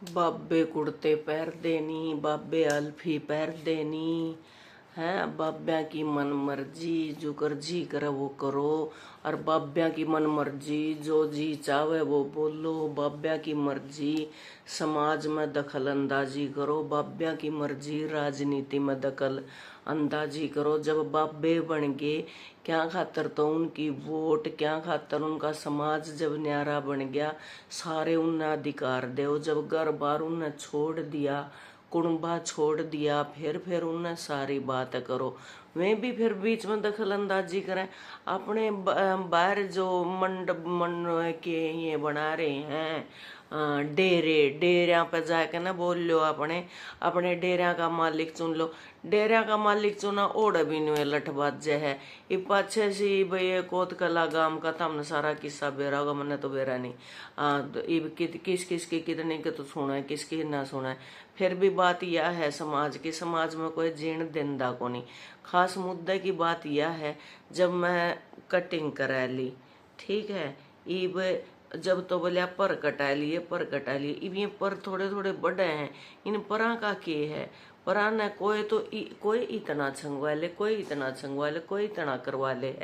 बाबे कुर्ते पहरदे नी, बाबे अल्फी पहरदे नी हैं। बाब्या की मन मर्जी, जो कर जी करे वो करो। और बाब्या की मन मर्जी, जो जी चाहे वो बोलो। बाब्या की मर्जी समाज में दखल अंदाजी करो। बाब्या की मर्जी राजनीति में दखल अंदाजी करो। जब बाबे बन गए क्या खातर, तो उनकी वोट क्या खातर, उनका समाज जब न्यारा बन गया सारे उन्हें अधिकार दो। जब घर बार उन्हें छोड़ दिया, कुड़बा छोड़ दिया, फिर उन्हें सारी बात करो। वे भी फिर बीच में दखल अंदाजी करें। अपने बाहर जो मंडप मन के ये बना रहे हैं डेरे, डेरिया पे जाके ना बोल लो अपने अपने डेरिया का मालिक चुन लो। डेरिया का मालिक चुना ओढ़ भी नहीं लठबाजे है। ये पाछे सी भाई कोत कला गांव का तमने सारा किस्सा बेरा होगा, मैंने तो बेरा नहीं। किस किस की कितने के तो सुना है, किसकी ना सुना है। फिर भी बात यह है समाज की, समाज में कोई जीण देंदा को नहीं। खास मुद्दे की बात यह है, जब मैं कटिंग करा ली, ठीक है, इब जब तो बोलिया पर कटा लिए, पर कटा लिए। इब ये पर थोड़े थोड़े बड़े हैं, इन परा का के है। परा न कोई तो कोई इतना छंगवा ले, कोई इतना छंगवा ले, कोई इतना करवा ले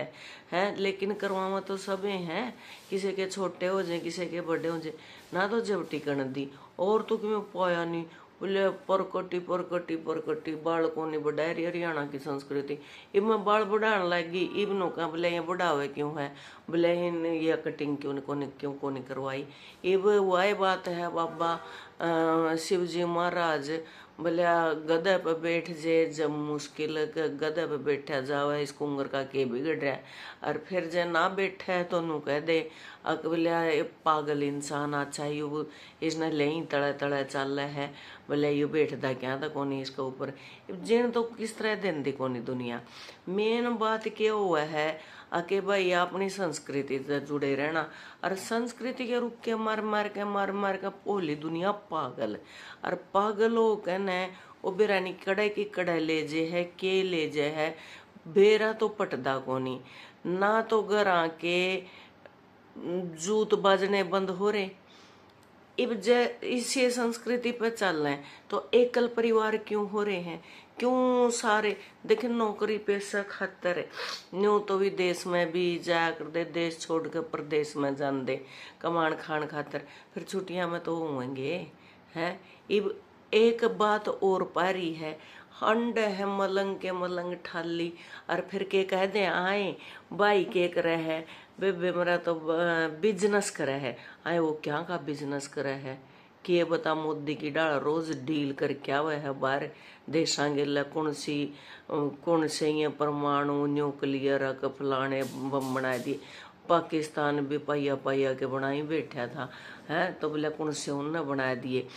है। लेकिन करवावा तो सबे हैं, किसी के छोटे हो जाए, किसी के बड़े हो जाए ना। तो जब टिकन दी और तो क्यों पाया नहीं, बोले परकटी परकटी परकटी बाल को नहीं बढ़ाए रही। हरियाणा की संस्कृति इब मैं बाल बढ़ाने लगी। इब नो का बोले ये बढ़ावे क्यों है, बोले ये कटिंग क्यों को नहीं करवाई। इब वही बात है बाबा शिव जी महाराज बोले गधे पे बैठ जे जब मुश्किल, गधे पे बैठा जावे इस कुंगर का के बिगड़ रहा है। और फिर जे ना बैठे है तो नु कह दे बोले पागल इंसान, अच्छा यू इसने ले ही तड़े तड़े चल है, बोले यू बैठता क्या था कोनी इसके ऊपर। जिन तो किस तरह देंदी कोनी दुनिया। मेन बात क्या हुआ है कि भाई अपनी संस्कृति से जुड़े रहना। और संस्कृति के रुक के मार के पूरी दुनिया पागल। और पागल हो के न वो बेरानी कड़े की कड़े ले जे है, के ले जे है, बेरा तो पटदा कोनी ना। तो घर आके जूत बजने बंद हो रहे। इब इसी संस्कृति पे चल रहे हैं तो एकल परिवार क्यों हो रहे हैं, क्यों सारे देखे नौकरी पेशा खातर न्यू तो विदेश में भी जाया कर दे, देश छोड़ के प्रदेश में जान दे कमान खान खातर। फिर छुट्टियां में तो होंगे हैं। इब एक बात और पारी है, हंड है मलंग के मलंग ठाली। और फिर के कह दे आए भाई के करे है, बेबे मेरा तो बिजनेस करे है। आए वो क्या का बिजनेस करे है कि ये बता, मोदी की डाल रोज डील कर क्या वह है बाहर देशा गे कौन से ये परमाणु न्यूक्लियर का फलाने बम बना दिए। पाकिस्तान भी पाइया पाइया के बनाई बैठा था है, तो बोले कौन से उनने बना दिए।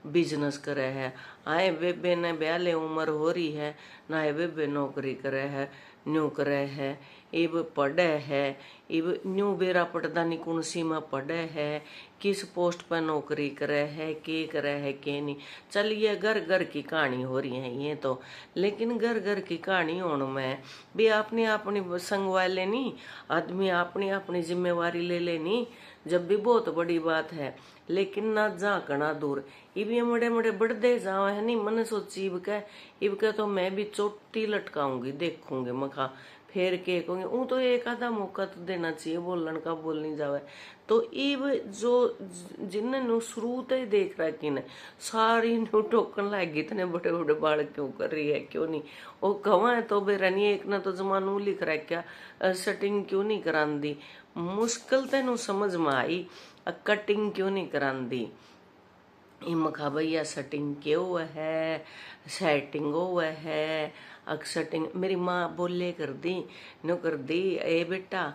बिजनेस करे है। आए बेबे ने ब्याले उम्र हो रही है ना, बेबे नौकरी करे है, न्यू करे है। इब पढ़े है, इब न्यू बेरा पटदा नहीं कौन सी में पढ़े है, किस पोस्ट पर नौकरी करे है, के करे है के नहीं। चलिए घर घर की कहानी हो रही है ये तो, लेकिन घर घर की कहानी होने में भी अपनी अपनी संगवा लेनी, आदमी अपनी अपनी जिम्मेवारी ले लेनी जब भी बहुत बड़ी बात है। लेकिन ना झाकना दूर इब ये मड़े मड़े बढ़ते जाओ है नहीं। मैंने सोची इब के तो मैं भी चोटी लटकाऊंगी, देखूंगी मखा फेर के कहूंगी ऊ तो एक आधा मौका तो देना चाहिए बोलन का, बोल नहीं जावे। तो इब जो जिन्हें शुरू तो ही देख रहा कि सारी न्यू टोकन लाएगी, इतने बड़े बड़े बाल क्यों कर रही है, क्यों नहीं वो कवा है तो बेरानी एक ना तो जमानू लिख रहा है क्या सेटिंग क्यों नहीं करान दी। मुश्किल तेन समझ में आई कटिंग क्यों नहीं करान दी। मखा भैया सेटिंग क्यों है, सेटिंग हुआ है सेटिंग मेरी माँ बोले कर दी नो कर दी। ए बेटा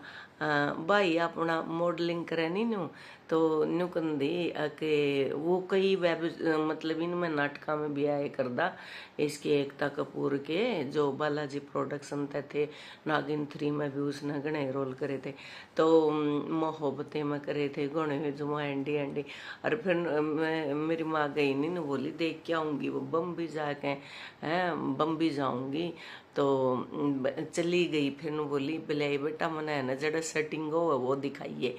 भाई अपना मॉडलिंग करे नहीं नो तो न्यू कंदी के वो कई वेब मतलब इनमें नाटका में भी आए करदा। इसके एकता कपूर के जो बालाजी प्रोडक्शन थे, नागिन 3 में भी उसने घने रोल करे थे। तो मोहब्बतें में करे थे गणे जुमा एंडी एंडी। और फिर मेरी माँ गई नहीं न, बोली देख के आऊंगी वो बम्बी जाके हैं, बम्बी जाऊंगी। तो चली गई। फिर बोली बोले बेटा मना है ना जड़ा सेटिंग हो वो दिखाइए।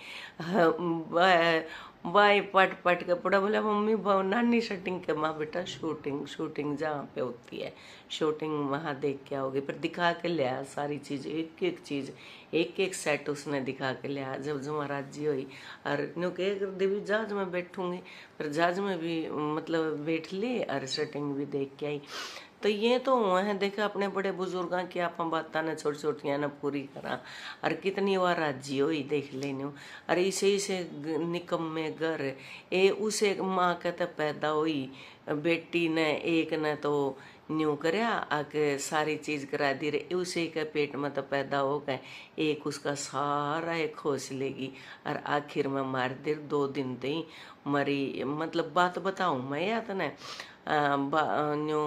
भाई पट पट के पड़ा, बोला मम्मी नानी शूटिंग के। माँ बेटा शूटिंग शूटिंग जहाँ पे होती है शूटिंग वहाँ देख के आओगे। फिर दिखा के ले आया सारी चीज, एक एक चीज, एक एक सेट उसने दिखा के ले आया। जब महाराज जी हुई और न्यू के देवी जहाज में बैठूंगी, फिर जहाज में भी मतलब बैठ ली और शूटिंग भी देख के आई। तो ये तो हुआ है, देखा अपने बड़े बुजुर्गों की आप बातें न छोटी छोटियां न पूरी करा। और कितनी बार राजी हो देख लेने। अरे इसे इसे निकम्मे घर ए उसे माँ कहते पैदा हुई बेटी ने एक ने तो न्यू करया आके सारी चीज करा दी रे, उसे के पेट में तो पैदा हो गए, एक उसका सारा एक खोस लेगी और आखिर में मार दे 2 दिन तई मरी। मतलब बात बताऊं मैं याद ने न्यू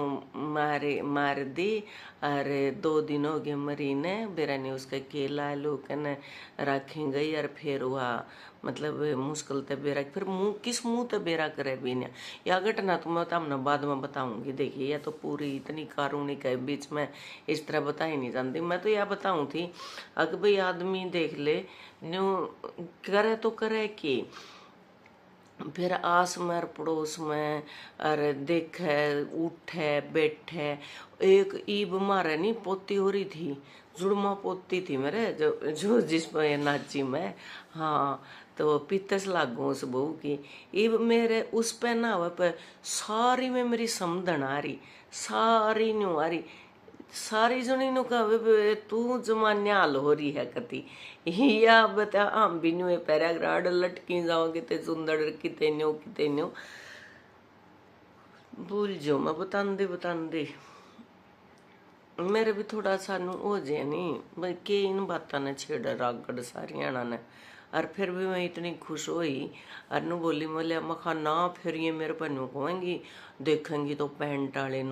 मार दी और 2 दिन हो गए मरी ने। बेरा ने उसका केला लोग ने रखी गई और फिर वह मतलब मुश्किल ते बेरा, फिर मुंह किस मुंह ते बेरा करे भी नहीं। या घटना तो मैं तुमने बाद में बताऊंगी। देखिए यह तो पूरी इतनी कारुणिक है, बीच में इस तरह बता ही नहीं जानती। मैं तो यह बताऊं थी अगर भाई आदमी देख ले न्यू करे तो करे कि फिर आस में और पड़ोस में अरे देखे उठे बैठे। एक ईब मारे नहीं पोती हो रही थी, जुड़मा पोती थी मेरे जो जो जिस पर नाची मैं। हाँ तो पीतस लागू उस बहू की ईब मेरे उस पे ना हुआ पे सारी में मेरी समझन आ रही, सारी न्यू आ रही। सारी जनी नु कहे तू जमान्याल हो रही है कति या बता हम भी न्यू पैराग्राड लटकी जाओ किते सुंदर किते न्यू भूल जो मैं बतांदे मेरे भी थोड़ा सा नु हो जे नहीं भाई के इन बातों ने छेड़ रागड़ सारियाणा ने। और फिर भी मैं इतनी खुश हुई और नु बोली बोले मखा ना फिर ये मेरे पर नु कहेंगी देखेंगी तो पैंट वाली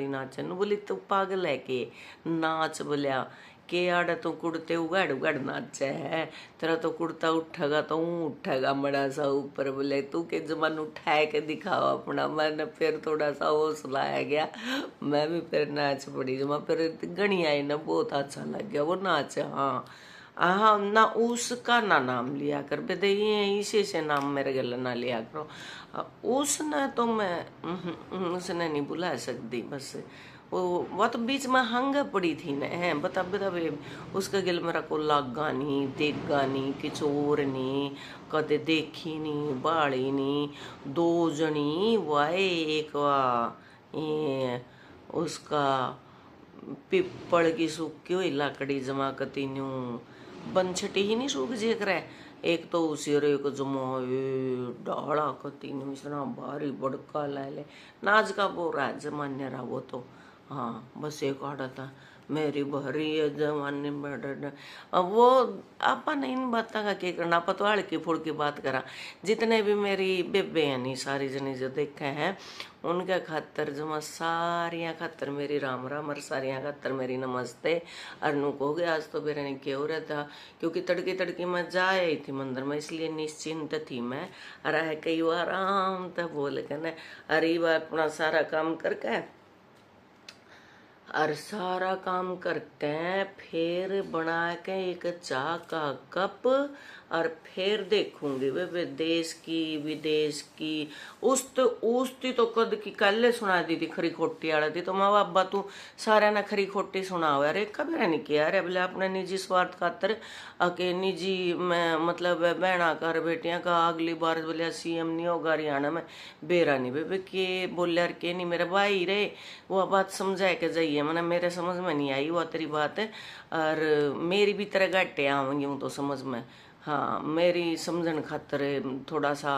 नाचा नु बोली तू पागल है के नाच बोलिया के आड़ा तो कुड़ते उगाड़ उगाड़ नाचे है, तेरा तो कुड़ता उठेगा तो उठेगा बड़ा सा ऊपर। बोले तू के जमान उठाए के दिखाओ अपना। मैंने फिर थोड़ा सा हौसला आ गया, मैं भी फिर नाच पड़ी जमा। फिर गणी आई ना बहुत अच्छा लग गया वो नाच। हाँ हाँ ना उसका ना नाम लिया कर बेटे, ये इसी से नाम मेरे गले ना लिया करो। उसने तो मैं उसने नहीं बुला सकती बस वो तो बीच में हंग पड़ी थी ना है बता उसका गिल मेरा को लागा नहीं देगा नहीं किच और नहीं कदे देखी नहीं बाड़ी नहीं। 2 जनी वाए एक ये उसका पिप्पड़ की सूखी हुई लाकड़ी जमा कती न्यू बनछटी ही नहीं सूख जे करे। एक तो उसी रे को जमा डाला कती न्यू इतना भारी बड़का ले नाच का बोरा जमाने रहा वो तो। हाँ बस एक आड़ा था मेरी भरी है जमाने में। अब वो अपन इन बातों का क्या करना, आप तो हल्की फुल्की बात करा। जितने भी मेरी बेबे हैं नहीं सारी जनी जो देखे हैं उनके खातर जमा सारिया खातर मेरी राम राम और सारिया खातर मेरी नमस्ते। अरनू को गया आज तो मेरे ने क्यों रहा था क्योंकि तड़की तड़की मैं जा आई थी मंदिर में इसलिए निश्चिंत थी मैं। अरे कई बार आराम तक बोल के न अरे बार अपना सारा काम करके और सारा काम करते हैं फिर बना के एक चाय का कप और फिर देखूंगी वे देश की विदेश की उस्ती तो कद की कल सुना दी थी खरी खोटी वाला थी। तो माँ बाबा तू सारे ने खरी खोटी सुना हुआ अरे कभी नहीं किया अरे बोले अपने निजी स्वार्थ खातर अके निजी में मतलब बहना कर बेटियां का अगली बार बोलिया सीएम नहीं होगा हरियाणा में बेरा नहीं बेबे के बोले यार के नहीं मेरे भाई रे वो बात समझाए के जाइए मैंने मेरे समझ में नहीं आई वो तेरी बात है। और मेरी भी तरह घाटे आऊंगी हूँ तो समझ में। हाँ मेरी समझन खातर थोड़ा सा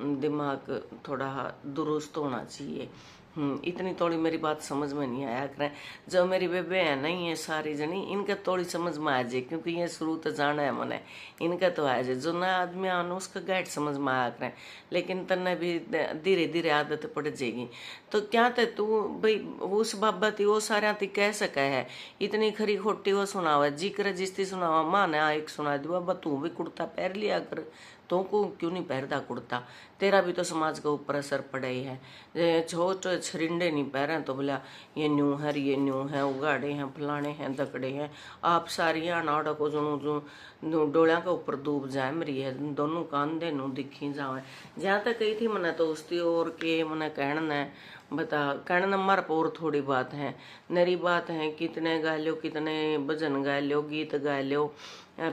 दिमाग थोड़ा दुरुस्त होना चाहिए। इतनी थोड़ी मेरी बात समझ में नहीं आया करें। जो मेरी बेबे है ना ये सारी जनी इनका थोड़ी समझ में आ जाए क्योंकि ये शुरू तो जाना है मैंने इनका तो आ जाए जो नया आदमी आना उसका गाइड समझ में आया करें। लेकिन तन्ने भी धीरे धीरे आदत पड़ जाएगी। तो क्या थे तू भाई उस बाबा थी वो सारा थी कह सका है इतनी खरी खोटी वो सुनावा जिक्र जिसती सुनावा माँ ने एक सुना दी बाबा तू भी कुर्ता पहन लिया कर तो को क्यों नहीं पहरदा कुर्ता, तेरा भी तो समाज के ऊपर असर पड़ा ही है। छोटे छरिंडे नहीं पहरे तो बोला ये न्यू है, ये न्यू है, उगाड़े हैं, फलाने हैं, दकड़े हैं। आप सारी नाड़ा को जो डोलिया के ऊपर डूब जाए मरी है, दोनों कांधे नू दिखी जावे। जहाँ तक कही थी मैंने तो उसकी और के मैंने कहना बता कहना मार पर थोड़ी बात है, नरी बात है। कितने गा लो, कितने भजन गा लो, गीत गा लो,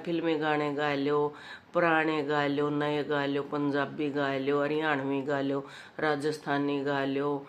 फिल्मी गाने गा लो, पुराने गा लो, नए गा लो, पंजाबी गा लो, हरियाणवी गा लो, राजस्थानी गा लो,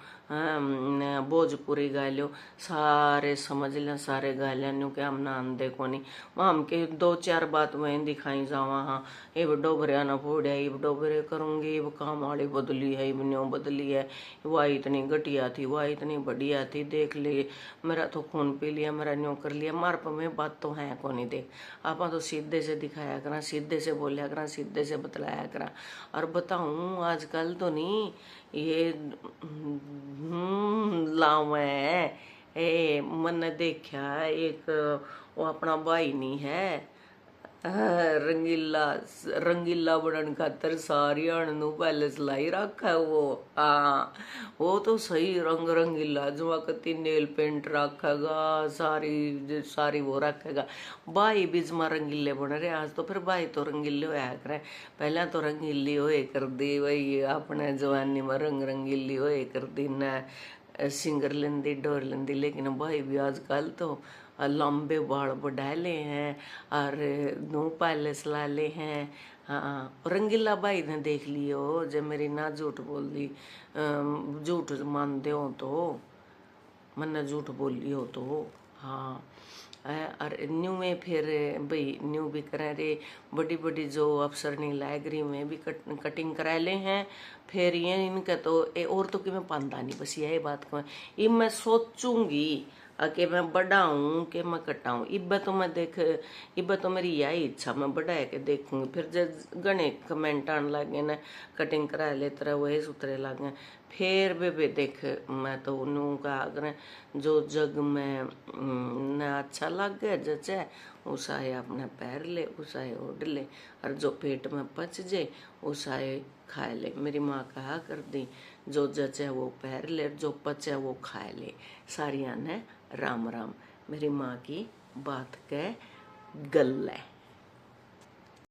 भोजपुरी गा लो, सारे समझ लें, सारे गा लें के हम ना आंदे को नहीं। वहाँ हमके 2-4 बात वहीं दिखाई जावा। हाँ इब डोबरिया ना फोड़िया, इब डोबरे करूंगी, इब काम वाली बदली है, इब न्यों बदली है, वह इतनी घटिया थी, वह इतनी बढ़िया थी, देख ले मेरा तो खून पी लिया, मेरा न्यों कर लिया। मार पर में बात तो है को नहीं। देख आप तो सीधे से दिखाया करा, सीधे से बोलिया करा, सीधे से बतलाया करा। और बताऊं आजकल तो नहीं ये लावे मैंने देखा एक वो अपना भाई नहीं है रंगीला, रंगीला बनने खातर सारी अणनु पहले सिलाई रखा है वो। हाँ वो तो सही रंग रंगीला, जो कति नेल पेंट रखेगा, सारी सारी वो रखेगा। भाई बीच में रंगीले बन रहे आज तो, फिर भाई तो रंगीले होया करे, पहले तो रंगीली होए कर दी वही अपने जवानी में रंग रंगीली होए कर दी न सिंगर लेंदी डोर लेंदी। लेकिन भाई भी आजकल तो लंबे बाल बढ़ा ले हैं और नू पैलेस ला ले हैं। हाँ रंगीला भाई ने देख लियो, जब मेरी ना झूठ बोल दी, झूठ मानते हो तो मैंने झूठ बोली हो तो। हाँ और न्यू में फिर भाई न्यू भी करा रे, बड़ी बड़ी जो अफसर नहीं लाइब्रेरी में भी कटिंग करा ले हैं। फिर ये इनका तो और तो कि मैं पांदा नहीं, बस यही बात कहूँ। ये मैं सोचूंगी कि मैं बढ़ाऊं कि मैं कटाऊं। इब्बा तो मैं देख, इब्बा तो मेरी यही इच्छा, मैं बढ़ा के देखूंगी। फिर जब गणे कमेंट आने लगे ना कटिंग करा ले तरह वही सुथरे लगे, फिर भी देख मैं तो उन्हों का अगर जो जग में न अच्छा लग गया जचे उसाए अपने पैर ले, उसाए ओढ़ ले, और जो पेट में पच जाए उसाए खा ले। मेरी माँ कहा कर दी जो जचे वो पैर ले, जो पचे वो खा ले। सारिया ने राम राम। मेरी माँ की बात के गल है।